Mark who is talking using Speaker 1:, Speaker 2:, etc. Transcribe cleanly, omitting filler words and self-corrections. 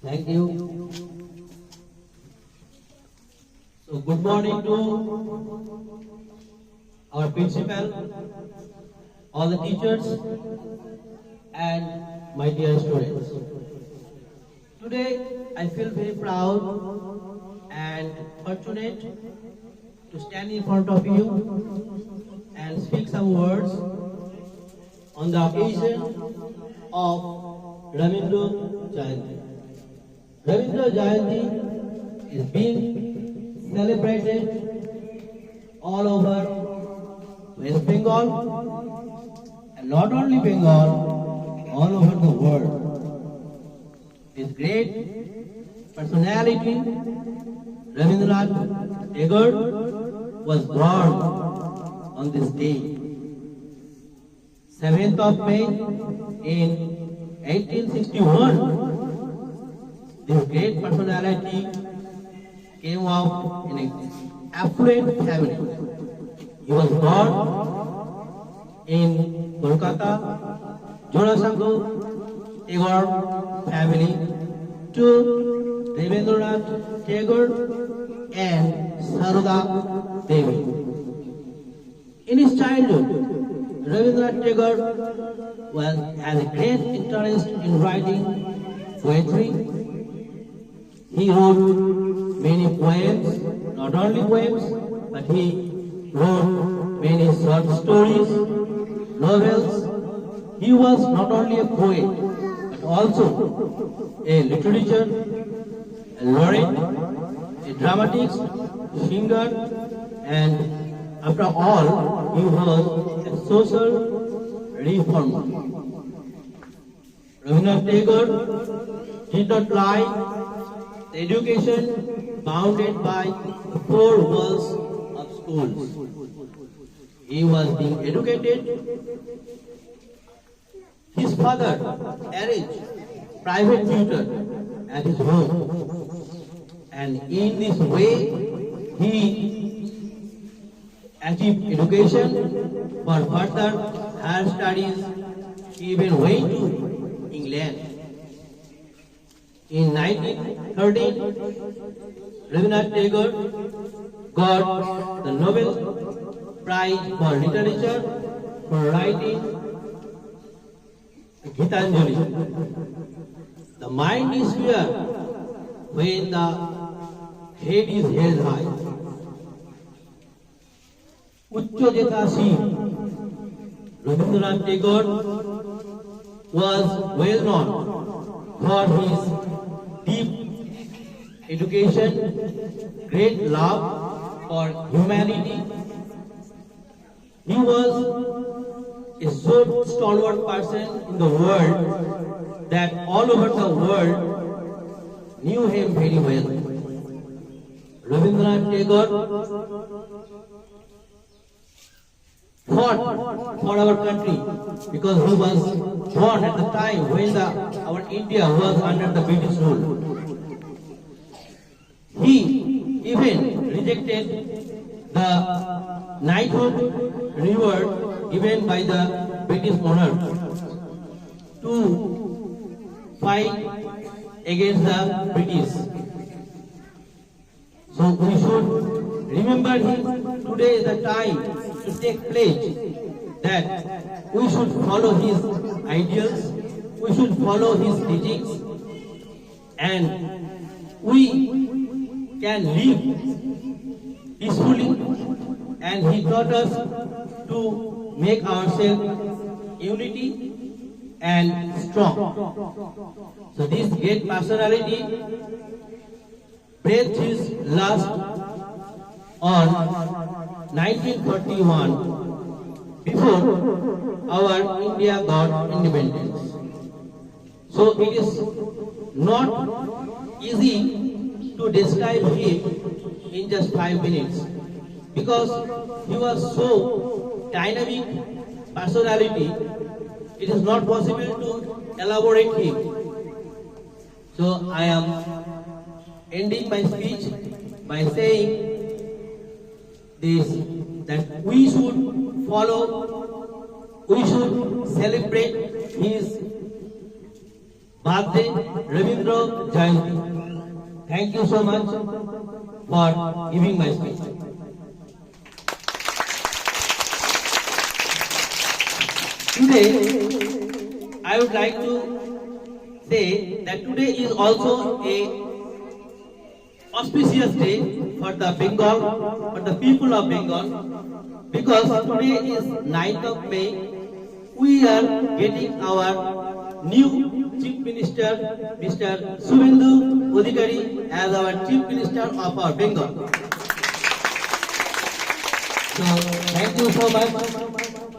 Speaker 1: Thank you. So good morning to our principal, all the teachers, and my dear students. Today I feel very proud and fortunate to stand in front of you and speak some words on the occasion of Rabindra Jayanti. Rabindra Jayanti is being celebrated all over West Bengal and not only Bengal, all over the world. His great personality, Rabindranath Tagore, was born on this day, 7th of May in 1861. This great personality came out in an affluent family. He was born in Kolkata, Jorasango Tagore family to Rabindranath Tagore and Saroda Devi. In his childhood, Rabindranath Tagore had a great interest in writing poetry. He wrote many poems, not only poems, but he wrote many short stories, novels. He was not only a poet, but also a literature, a laureate, a dramatist, singer, and after all, he was a social reformer. Rabindranath Tagore did not like the education bounded by the four walls of schools. He was being educated. His father arranged private tutor at his home, and in this way he achieved education for further higher studies. He even went to England. In 1913, Rabindranath Tagore got the Nobel Prize for Literature for writing Gitanjali. The mind is clear when the head is held high. Uchcho Jetha Singh, Rabindranath Tagore was well known for his deep education, great love for humanity. He was a so stalwart person in the world that all over the world knew him very well. Rabindranath Tagore fought for our country because he was born at the time when our India was under the British rule. He even rejected the knighthood reward given by the British monarch to fight against the British. So we should remember him. Today is the time to take pledge that we should follow his ideals, we should follow his teachings, and we can live peacefully. And he taught us to make ourselves unity and strong. So this great personality breathed his last on 1941, before our India got independence. So it is not easy to describe him in just 5 minutes, because he was so dynamic personality. It is not possible to elaborate him. So I am ending my speech by saying this, that we should follow, we should celebrate his birthday, Ravindra Jayanti. Thank you so much for giving my speech. Today, I would like to say that today is also a auspicious day for the Bengal, for the people of Bengal, because today is 9th of May. We are getting our new Chief Minister, Mr. Subhendu Adhikari, as our Chief Minister of our Bengal. So, thank you so much.